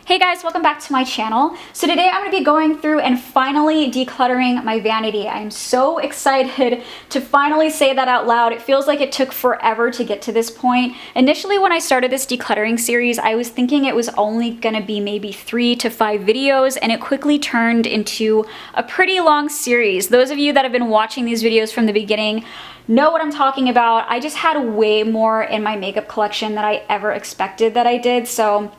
Hey guys, welcome back to my channel. So today I'm going to be going through and finally decluttering my vanity. I'm so excited to finally say that out loud. It feels like it took forever to get to this point. Initially when I started this decluttering series, I was thinking it was only going to be maybe 3 to 5 videos, and it quickly turned into a pretty long series. Those of you that have been watching these videos from the beginning know what I'm talking about. I just had way more in my makeup collection than I ever expected that I did. So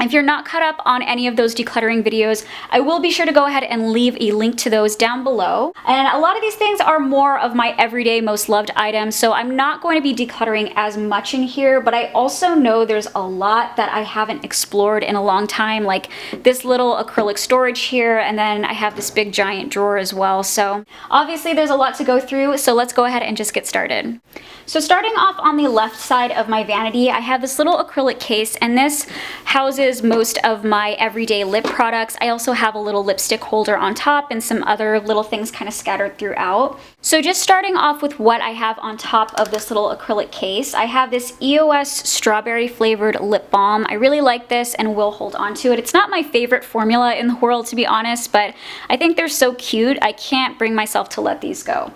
if you're not caught up on any of those decluttering videos, I will be sure to go ahead and leave a link to those down below. And a lot of these things are more of my everyday most loved items, so I'm not going to be decluttering as much in here, but I also know there's a lot that I haven't explored in a long time, like this little acrylic storage here, and then I have this big giant drawer as well. So obviously there's a lot to go through, so let's go ahead and just get started. So starting off on the left side of my vanity, I have this little acrylic case, and this houses most of my everyday lip products. I also have a little lipstick holder on top and some other little things kind of scattered throughout. So just starting off with what I have on top of this little acrylic case, I have this EOS strawberry flavored lip balm. I really like this and will hold on to it. It's not my favorite formula in the world, to be honest, but I think they're so cute. I can't bring myself to let these go.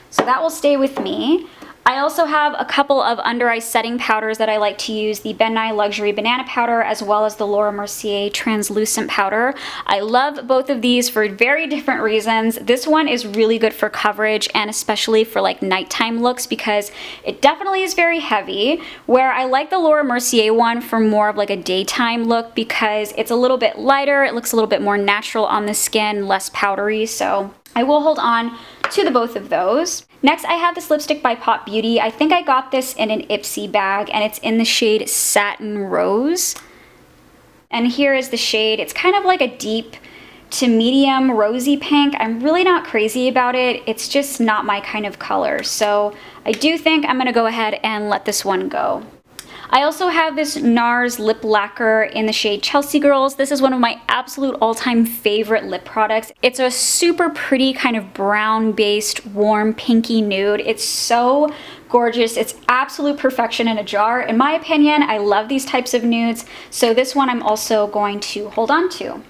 So that will stay with me. I also have a couple of under eye setting powders that I like to use, the Ben Nye Luxury Banana Powder as well as the Laura Mercier Translucent Powder. I love both of these for very different reasons. This one is really good for coverage and especially for like nighttime looks because it definitely is very heavy, where I like the Laura Mercier one for more of like a daytime look because it's a little bit lighter, it looks a little bit more natural on the skin, less powdery, so I will hold on to the both of those. Next, I have this lipstick by Pop Beauty. I think I got this in an Ipsy bag, and it's in the shade Satin Rose. And here is the shade. It's kind of like a deep to medium rosy pink. I'm really not crazy about it. It's just not my kind of color. So I do think I'm gonna go ahead and let this one go. I also have this NARS lip lacquer in the shade Chelsea Girls. This is one of my absolute all-time favorite lip products. It's a super pretty kind of brown-based warm pinky nude. It's so gorgeous. It's absolute perfection in a jar. In my opinion, I love these types of nudes, so this one I'm also going to hold on to.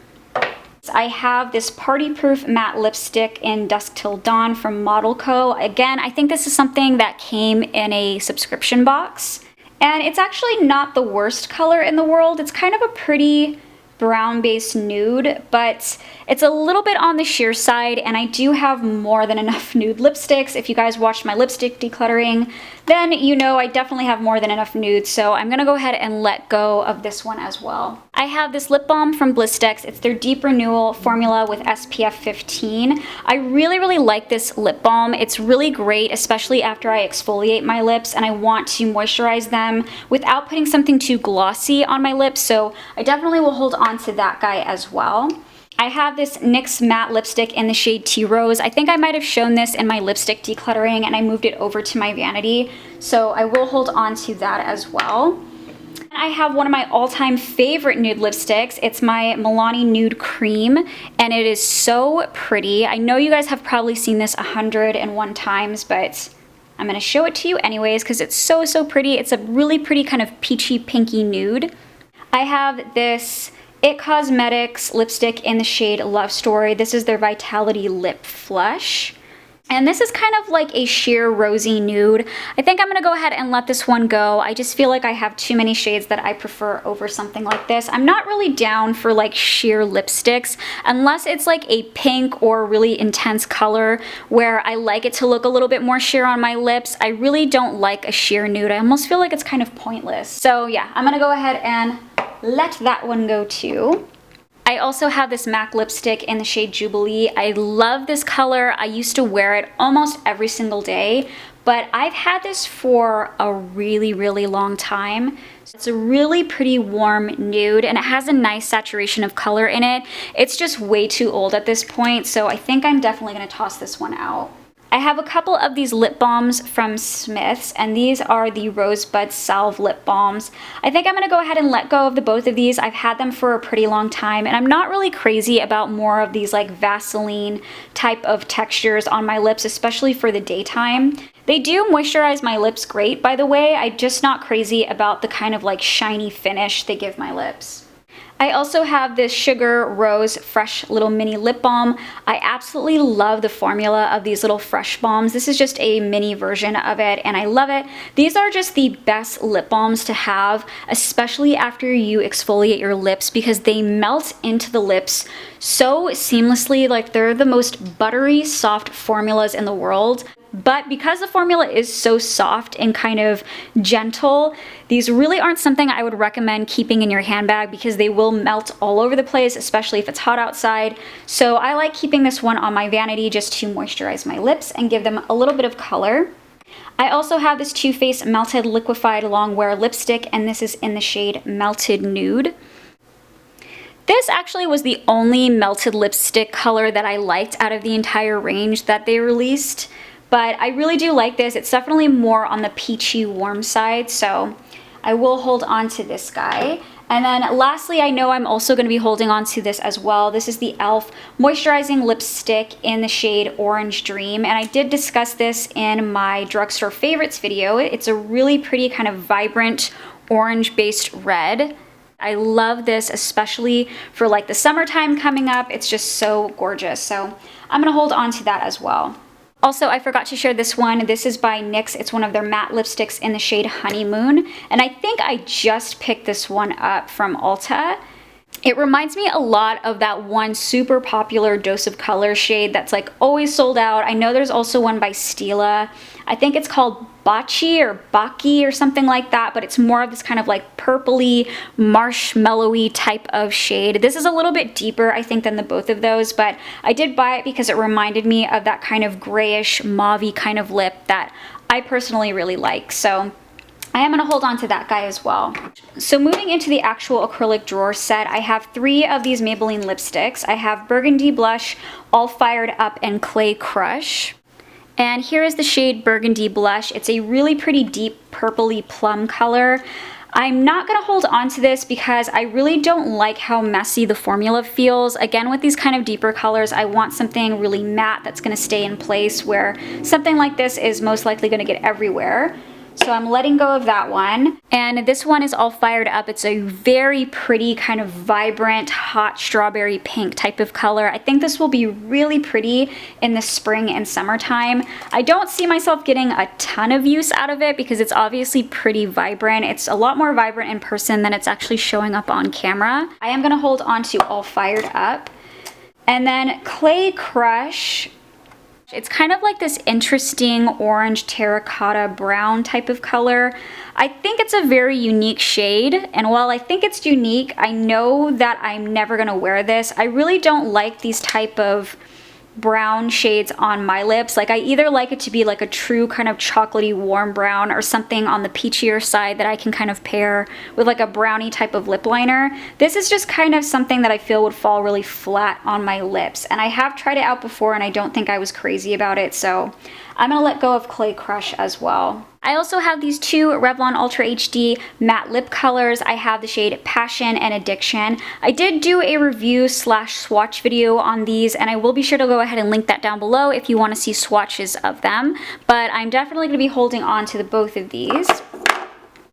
I have this Party Proof matte lipstick in Dusk Till Dawn from Model Co. Again, I think this is something that came in a subscription box. And it's actually not the worst color in the world. It's kind of a pretty brown-based nude, but it's a little bit on the sheer side, and I do have more than enough nude lipsticks. If you guys watched my lipstick decluttering, then you know I definitely have more than enough nudes, so I'm gonna go ahead and let go of this one as well. I have this lip balm from Blistex. It's their Deep Renewal formula with SPF 15. I really like this lip balm. It's really great, especially after I exfoliate my lips and I want to moisturize them without putting something too glossy on my lips, so I definitely will hold on to that guy as well. I have this NYX matte lipstick in the shade Tea Rose. I think I might have shown this in my lipstick decluttering and I moved it over to my vanity, so I will hold on to that as well. I have one of my all-time favorite nude lipsticks. It's my Milani Nude Cream, and it is so pretty. I know you guys have probably seen this 101 times, but I'm gonna show it to you anyways because it's so pretty. It's a really pretty kind of peachy pinky nude. I have this It Cosmetics lipstick in the shade Love Story. This is their Vitality Lip Flush. And this is kind of like a sheer rosy nude. I think I'm gonna go ahead and let this one go. I just feel like I have too many shades that I prefer over something like this. I'm not really down for like sheer lipsticks unless it's like a pink or really intense color where I like it to look a little bit more sheer on my lips. I really don't like a sheer nude. I almost feel like it's kind of pointless. So yeah, I'm gonna go ahead and let that one go too. I also have this MAC lipstick in the shade Jubilee. I love this color. I used to wear it almost every single day, but I've had this for a really long time. It's a really pretty warm nude and it has a nice saturation of color in it. It's just way too old at this point, so I think I'm definitely gonna toss this one out. I have a couple of these lip balms from Smith's, and these are the Rosebud Salve lip balms. I think I'm gonna go ahead and let go of the both of these. I've had them for a pretty long time, and I'm not really crazy about more of these like Vaseline type of textures on my lips, especially for the daytime. They do moisturize my lips great, by the way. I'm just not crazy about the kind of like shiny finish they give my lips. I also have this Sugar Rose Fresh little mini lip balm. I absolutely love the formula of these little fresh balms. This is just a mini version of it and I love it. These are just the best lip balms to have, especially after you exfoliate your lips, because they melt into the lips so seamlessly. Like, they're the most buttery, soft formulas in the world. But because the formula is so soft and kind of gentle, these really aren't something I would recommend keeping in your handbag because they will melt all over the place, especially if it's hot outside. So I like keeping this one on my vanity just to moisturize my lips and give them a little bit of color. I also have this Too Faced Melted Liquefied Longwear Lipstick, and this is in the shade Melted Nude. This actually was the only melted lipstick color that I liked out of the entire range that they released. But I really do like this. It's definitely more on the peachy warm side, so I will hold on to this guy. And then lastly, I know I'm also going to be holding on to this as well. This is the e.l.f. Moisturizing Lipstick in the shade Orange Dream. And I did discuss this in my drugstore favorites video. It's a really pretty kind of vibrant orange-based red. I love this, especially for like the summertime coming up. It's just so gorgeous. So I'm going to hold on to that as well. Also, I forgot to share this one. This is by NYX. It's one of their matte lipsticks in the shade Honeymoon. And I think I just picked this one up from Ulta. It reminds me a lot of that one super popular Dose of Color shade that's like always sold out. I know there's also one by Stila. I think it's called Bachi or Baki or something like that, but it's more of this kind of like purpley, marshmallowy type of shade. This is a little bit deeper, I think, than the both of those, but I did buy it because it reminded me of that kind of grayish, mauve-y kind of lip that I personally really like. So I am going to hold on to that guy as well. So moving into the actual acrylic drawer set, I have 3 of these Maybelline lipsticks. I have Burgundy Blush, All Fired Up, and Clay Crush. And here is the shade Burgundy Blush. It's a really pretty deep purpley plum color. I'm not going to hold on to this because I really don't like how messy the formula feels. Again, with these kind of deeper colors, I want something really matte that's going to stay in place, where something like this is most likely going to get everywhere. So I'm letting go of that one. And this one is All Fired Up. It's a very pretty kind of vibrant, hot strawberry pink type of color. I think this will be really pretty in the spring and summertime. I don't see myself getting a ton of use out of it because it's obviously pretty vibrant. It's a lot more vibrant in person than it's actually showing up on camera. I am gonna hold on to All Fired Up. And then Clay Crush. It's kind of like this interesting orange terracotta brown type of color. I think it's a very unique shade, and while I think it's unique, I know that I'm never gonna wear this. I really don't like these type of brown shades on my lips. Like, I either like it to be like a true kind of chocolatey warm brown or something on the peachier side that I can kind of pair with like a brownie type of lip liner. This is just kind of something that I feel would fall really flat on my lips, and I have tried it out before and I don't think I was crazy about it, so I'm gonna let go of Clay Crush as well. I also have these 2 Revlon Ultra HD matte lip colors. I have the shade Passion and Addiction. I did do a review / swatch video on these, and I will be sure to go ahead and link that down below if you want to see swatches of them. But I'm definitely going to be holding on to both of these.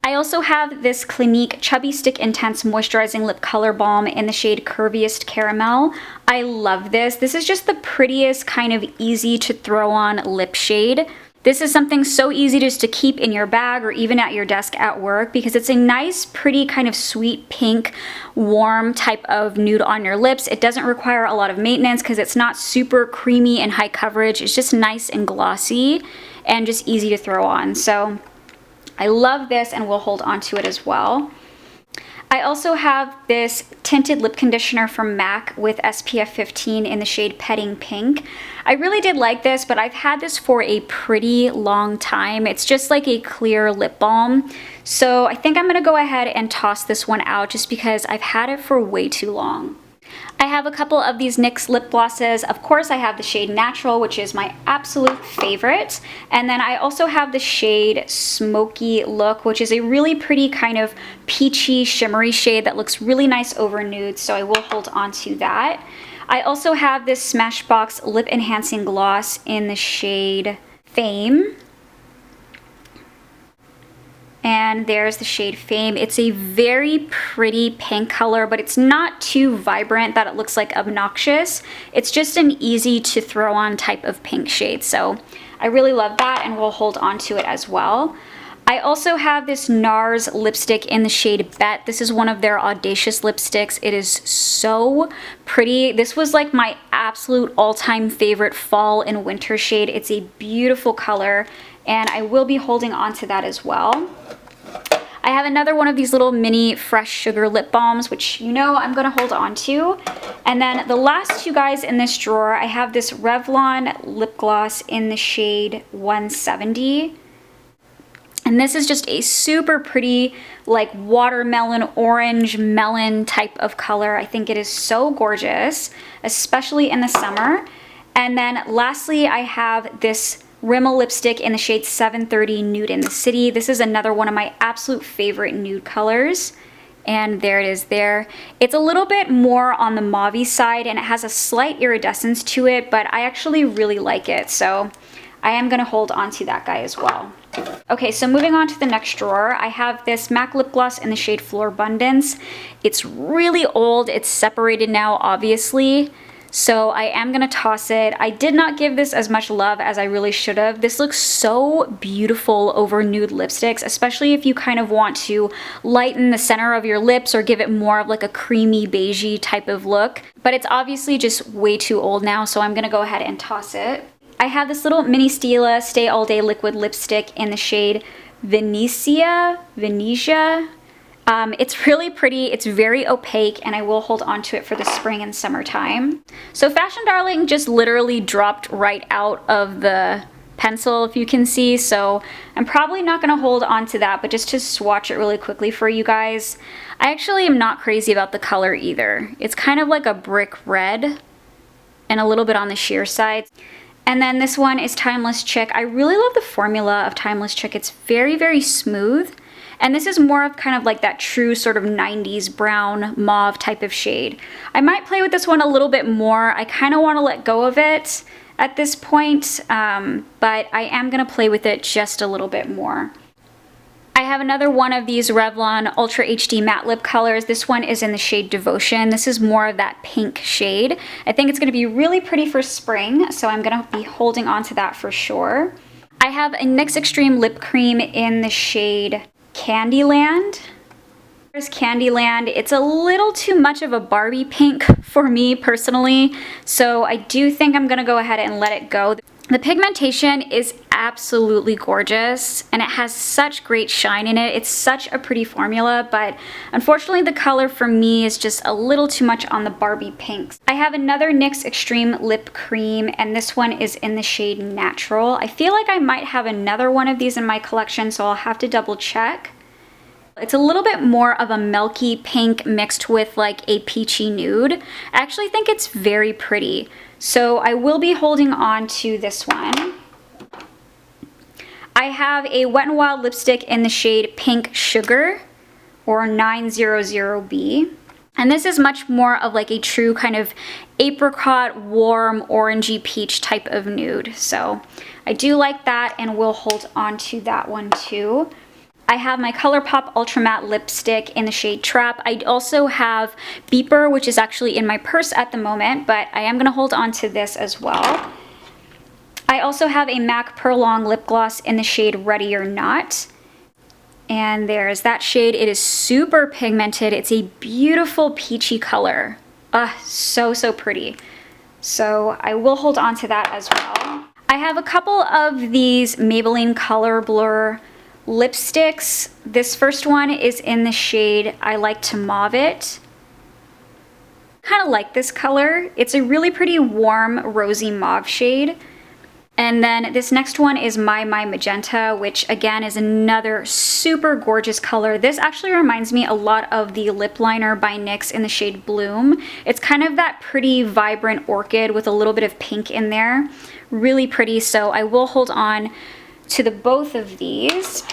I also have this Clinique Chubby Stick Intense Moisturizing Lip Color Balm in the shade Curviest Caramel. I love this. This is just the prettiest kind of easy to throw on lip shade. This is something so easy just to keep in your bag or even at your desk at work because it's a nice, pretty kind of sweet pink, warm type of nude on your lips. It doesn't require a lot of maintenance because it's not super creamy and high coverage. It's just nice and glossy and just easy to throw on. So I love this and will hold on to it as well. I also have this tinted lip conditioner from MAC with SPF 15 in the shade Petting Pink. I really did like this, but I've had this for a pretty long time. It's just like a clear lip balm. So I think I'm gonna go ahead and toss this one out just because I've had it for way too long. I have a couple of these NYX lip glosses. Of course, I have the shade Natural, which is my absolute favorite. And then I also have the shade Smoky Look, which is a really pretty kind of peachy, shimmery shade that looks really nice over nude, so I will hold on to that. I also have this Smashbox Lip Enhancing Gloss in the shade Fame. And there's the shade Fame. It's a very pretty pink color, but it's not too vibrant that it looks like obnoxious. It's just an easy to throw on type of pink shade. So I really love that, and we'll hold on to it as well. I also have this NARS lipstick in the shade Bet. This is one of their Audacious lipsticks. It is so pretty. This was like my absolute all-time favorite fall and winter shade. It's a beautiful color, and I will be holding on to that as well. I have another one of these little mini Fresh Sugar lip balms, which you know I'm gonna hold on to. And then the last two guys in this drawer, I have this Revlon lip gloss in the shade 170. And this is just a super pretty, like watermelon, orange, melon type of color. I think it is so gorgeous, especially in the summer. And then lastly, I have this Rimmel lipstick in the shade 730 Nude in the City. This is another one of my absolute favorite nude colors. And there it is there. It's a little bit more on the mauve-y side, and it has a slight iridescence to it, but I actually really like it. So I am gonna hold on to that guy as well. Okay, so moving on to the next drawer, I have this MAC lip gloss in the shade Floor Abundance. It's really old. It's separated now, obviously. So I am gonna toss it. I did not give this as much love as I really should have. This looks so beautiful over nude lipsticks, especially if you kind of want to lighten the center of your lips or give it more of like a creamy beigey type of look. But it's obviously just way too old now, so I'm gonna go ahead and toss it. I have this little mini Stila Stay All Day liquid lipstick in the shade Venezia. It's really pretty, it's very opaque, and I will hold on to it for the spring and summertime. So Fashion Darling just literally dropped right out of the pencil, if you can see, so I'm probably not going to hold on to that, but just to swatch it really quickly for you guys. I actually am not crazy about the color either. It's kind of like a brick red and a little bit on the sheer side. And then this one is Timeless Chick. I really love the formula of Timeless Chick. It's very, very smooth. And this is more of kind of like that true sort of 90s brown mauve type of shade. I might play with this one a little bit more. I kind of want to let go of it at this point, but I am going to play with it just a little bit more. I have another one of these Revlon Ultra HD matte lip colors. This one is in the shade Devotion. This is more of that pink shade. I think it's going to be really pretty for spring, so I'm going to be holding on to that for sure. I have a NYX Extreme lip cream in the shade Candyland. There's Candyland. It's a little too much of a Barbie pink for me personally, so I do think I'm gonna go ahead and let it go. The pigmentation is absolutely gorgeous, and it has such great shine in it. It's such a pretty formula, but unfortunately the color for me is just a little too much on the Barbie pinks. I have another NYX Extreme lip cream, and this one is in the shade Natural. I feel like I might have another one of these in my collection, so I'll have to double check. It's a little bit more of a milky pink mixed with like a peachy nude. I actually think it's very pretty. So I will be holding on to this one. I have a Wet n Wild lipstick in the shade Pink Sugar, or 900B. And this is much more of like a true kind of apricot, warm, orangey peach type of nude. So I do like that, and we'll hold on to that one too. I have my ColourPop Ultra Matte lipstick in the shade Trap. I also have Beeper, which is actually in my purse at the moment, but I am going to hold on to this as well. I also have a MAC Pearl Long lip gloss in the shade Ready or Not. And there's that shade. It is super pigmented. It's a beautiful peachy color. So pretty. So I will hold on to that as well. I have a couple of these Maybelline Color Blur lipsticks. This first one is in the shade I Like to Mauve It. Kind of like this color. It's a really pretty warm rosy mauve shade. And then this next one is My Magenta, which again is another super gorgeous color. This actually reminds me a lot of the lip liner by NYX in the shade Bloom. It's kind of that pretty vibrant orchid with a little bit of pink in there. Really pretty, so I will hold on to the both of these.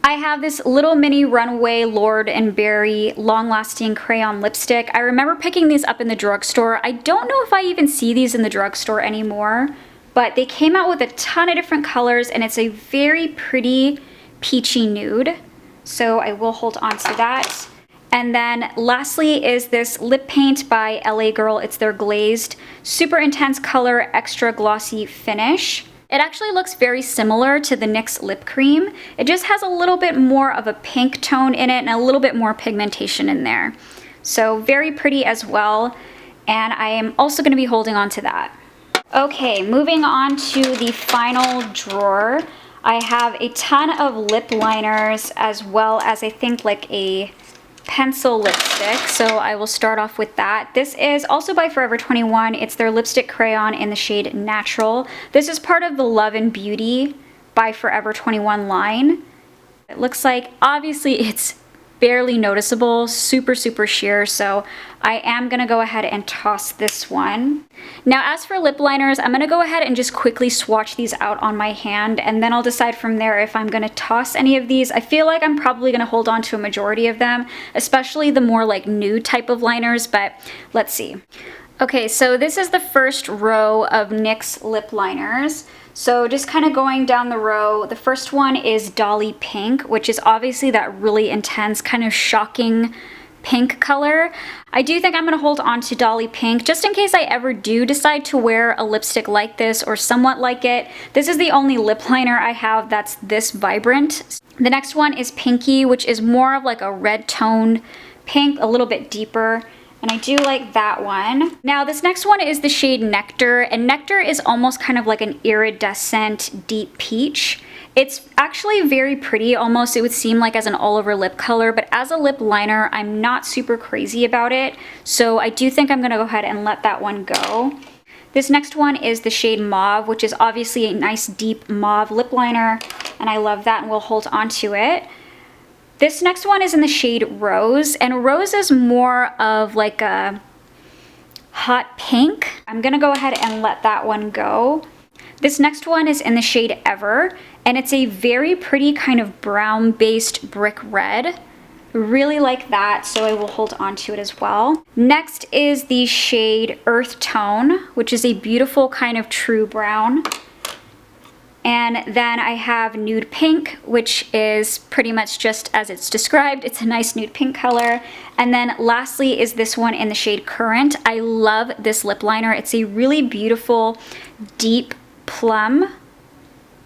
I have this little mini Runaway Lord and Berry long-lasting crayon lipstick. I remember picking these up in the drugstore. I don't know if I even see these in the drugstore anymore, but they came out with a ton of different colors, and it's a very pretty peachy nude. So I will hold on to that. And then lastly is this lip paint by LA Girl. It's their glazed, super intense color, extra glossy finish. It actually looks very similar to the NYX lip cream. It just has a little bit more of a pink tone in it and a little bit more pigmentation in there. So very pretty as well. And I am also going to be holding on to that. Okay, moving on to the final drawer. I have a ton of lip liners as well as I think like a pencil lipstick, so I will start off with that. This is also by Forever 21. It's their lipstick crayon in the shade Natural. This is part of the Love and Beauty by Forever 21 line. It looks like, obviously it's barely noticeable, super sheer, so I am gonna go ahead and toss this one. Now as for lip liners, I'm gonna go ahead and just quickly swatch these out on my hand, and then I'll decide from there if I'm gonna toss any of these. I feel like I'm probably gonna hold on to a majority of them, especially the more like nude type of liners, but let's see. Okay, so this is the first row of NYX lip liners. So just kind of going down the row, the first one is Dolly Pink, which is obviously that really intense, kind of shocking pink color. I do think I'm going to hold on to Dolly Pink just in case I ever do decide to wear a lipstick like this or somewhat like it. This is the only lip liner I have that's this vibrant. The next one is Pinky, which is more of like a red toned pink, a little bit deeper. And I do like that one. Now this next one is the shade Nectar, and Nectar is almost kind of like an iridescent deep peach. It's actually very pretty, almost it would seem like as an all over lip color, but as a lip liner, I'm not super crazy about it. So I do think I'm gonna go ahead and let that one go. This next one is the shade Mauve, which is obviously a nice deep mauve lip liner, and I love that and we'll hold on to it. This next one is in the shade Rose, and Rose is more of like a hot pink. I'm gonna go ahead and let that one go. This next one is in the shade Ever, and it's a very pretty kind of brown-based brick red. Really like that, so I will hold on to it as well. Next is the shade Earth Tone, which is a beautiful kind of true brown. And then I have Nude Pink, which is pretty much just as it's described. It's a nice nude pink color. And then lastly is this one in the shade Current. I love this lip liner. It's a really beautiful, deep plum.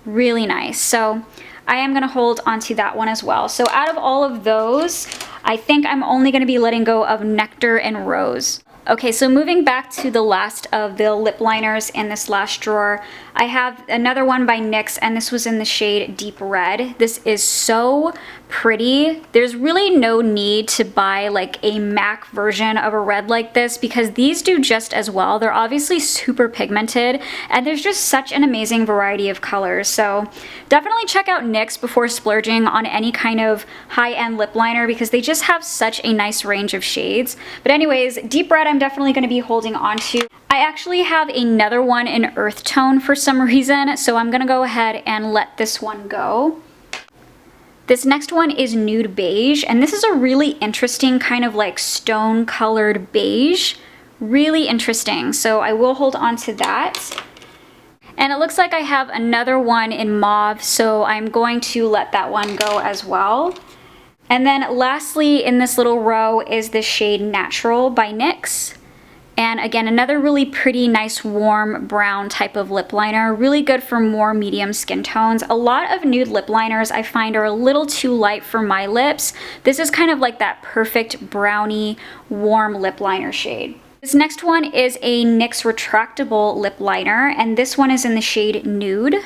Really nice. So I am gonna hold onto that one as well. So out of all of those, I think I'm only gonna be letting go of Nectar and Rose. Okay, so moving back to the last of the lip liners in this last drawer, I have another one by NYX, and this was in the shade Deep Red. This is so pretty. There's really no need to buy like a MAC version of a red like this because these do just as well. They're obviously super pigmented, and there's just such an amazing variety of colors. So definitely check out NYX before splurging on any kind of high-end lip liner because they just have such a nice range of shades. But anyways, Deep Red I'm definitely going to be holding on to. I actually have another one in Earth Tone for some reason, so I'm going to go ahead and let this one go. This next one is Nude Beige, and this is a really interesting kind of like stone colored beige. Really interesting, so I will hold on to that. And it looks like I have another one in Mauve, so I'm going to let that one go as well. And then lastly in this little row is the shade Natural by NYX. And again, another really pretty, nice, warm brown type of lip liner. Really good for more medium skin tones. A lot of nude lip liners I find are a little too light for my lips. This is kind of like that perfect brownie, warm lip liner shade. This next one is a NYX retractable lip liner, and this one is in the shade Nude.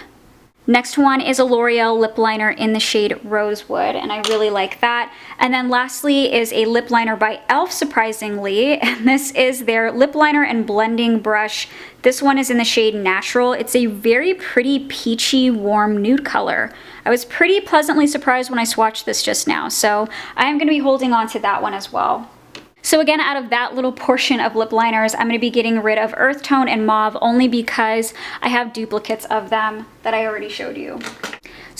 Next one is a L'Oreal lip liner in the shade Rosewood, and I really like that. And then lastly is a lip liner by e.l.f. surprisingly, and this is their lip liner and blending brush. This one is in the shade Natural. It's a very pretty peachy, warm nude color. I was pretty pleasantly surprised when I swatched this just now, so I am going to be holding on to that one as well. So again, out of that little portion of lip liners, I'm going to be getting rid of Earth Tone and Mauve only because I have duplicates of them that I already showed you.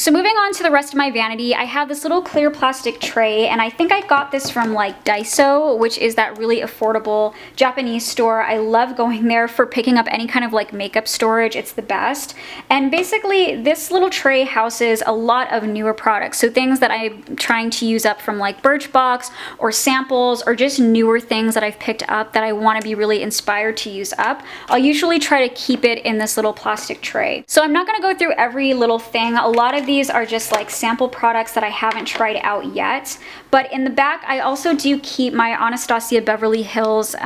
So moving on to the rest of my vanity, I have this little clear plastic tray, and I think I got this from like Daiso, which is that really affordable Japanese store. I love going there for picking up any kind of like makeup storage. It's the best. And basically this little tray houses a lot of newer products. So things that I'm trying to use up from like Birchbox or samples or just newer things that I've picked up that I want to be really inspired to use up. I'll usually try to keep it in this little plastic tray. So I'm not going to go through every little thing. A lot of these are just like sample products that I haven't tried out yet. But in the back, I also do keep my Anastasia Beverly Hills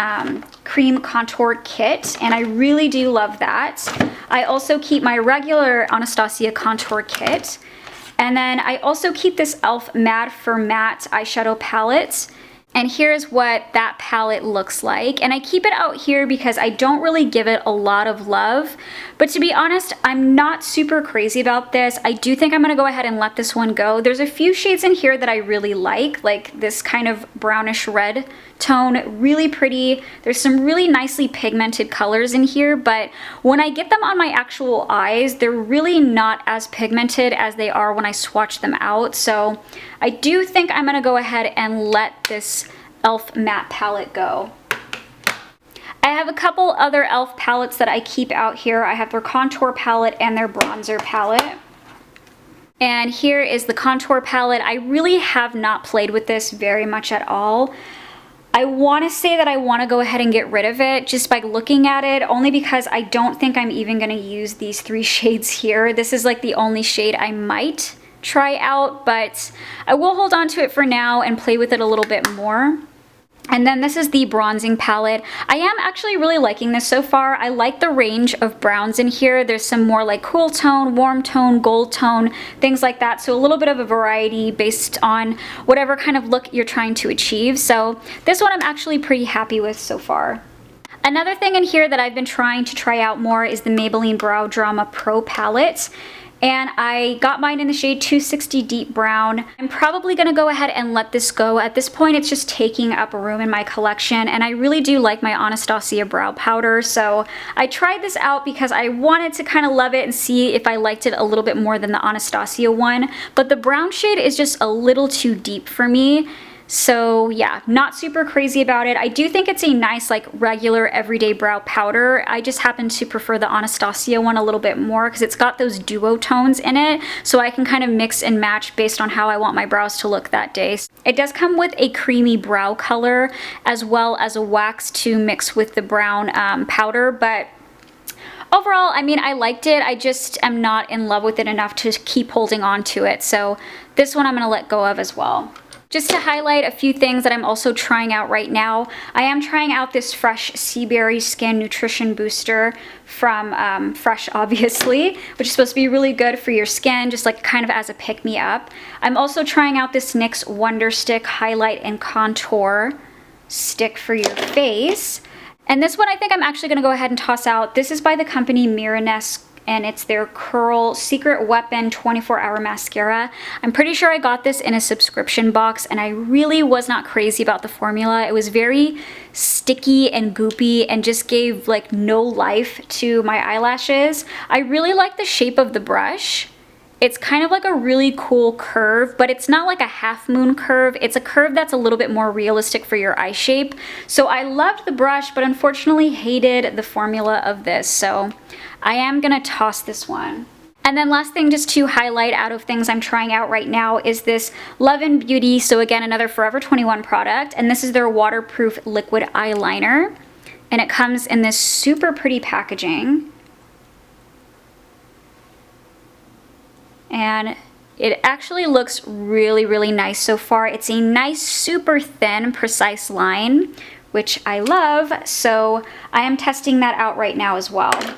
cream contour kit, and I really do love that. I also keep my regular Anastasia contour kit. And then I also keep this e.l.f. Mad for Matte eyeshadow palette. And here's what that palette looks like. And I keep it out here because I don't really give it a lot of love. But to be honest, I'm not super crazy about this. I do think I'm gonna go ahead and let this one go. There's a few shades in here that I really like this kind of brownish red tone, really pretty. There's some really nicely pigmented colors in here, but when I get them on my actual eyes, they're really not as pigmented as they are when I swatch them out. So I do think I'm gonna go ahead and let this e.l.f. matte palette go. I have a couple other e.l.f. palettes that I keep out here. I have their contour palette and their bronzer palette. And here is the contour palette. I really have not played with this very much at all. I want to say that I want to go ahead and get rid of it just by looking at it, only because I don't think I'm even going to use these 3 shades here. This is like the only shade I might try out, but I will hold on to it for now and play with it a little bit more. And then this is the bronzing palette. I am actually really liking this so far. I like the range of browns in here. There's some more like cool tone, warm tone, gold tone, things like that. So a little bit of a variety based on whatever kind of look you're trying to achieve. So this one I'm actually pretty happy with so far. Another thing in here that I've been trying to try out more is the Maybelline Brow Drama Pro palette. And I got mine in the shade 260 Deep Brown. I'm probably gonna go ahead and let this go. At this point, it's just taking up room in my collection, and I really do like my Anastasia brow powder, so I tried this out because I wanted to kind of love it and see if I liked it a little bit more than the Anastasia one, but the brown shade is just a little too deep for me. So yeah, not super crazy about it. I do think it's a nice like regular everyday brow powder. I just happen to prefer the Anastasia one a little bit more because it's got those duo tones in it, so I can kind of mix and match based on how I want my brows to look that day. It does come with a creamy brow color as well as a wax to mix with the brown powder, but overall, I mean, I liked it. I just am not in love with it enough to keep holding on to it. So this one I'm gonna let go of as well. Just to highlight a few things that I'm also trying out right now, I am trying out this Fresh Sea Berry Skin Nutrition Booster from Fresh, obviously, which is supposed to be really good for your skin, just like kind of as a pick-me-up. I'm also trying out this NYX Wonder Stick Highlight and Contour Stick for your face. And this one I think I'm actually going to go ahead and toss out. This is by the company Miraness, and it's their Curl Secret Weapon 24-Hour Mascara. I'm pretty sure I got this in a subscription box, and I really was not crazy about the formula. It was very sticky and goopy and just gave like no life to my eyelashes. I really like the shape of the brush. It's kind of like a really cool curve, but it's not like a half moon curve. It's a curve that's a little bit more realistic for your eye shape. So I loved the brush, but unfortunately hated the formula of this. So I am gonna toss this one. And then last thing just to highlight out of things I'm trying out right now is this Love and Beauty. So again, another Forever 21 product. And this is their waterproof liquid eyeliner. And it comes in this super pretty packaging. And it actually looks really, really nice so far. It's a nice, super thin, precise line, which I love. So I am testing that out right now as well.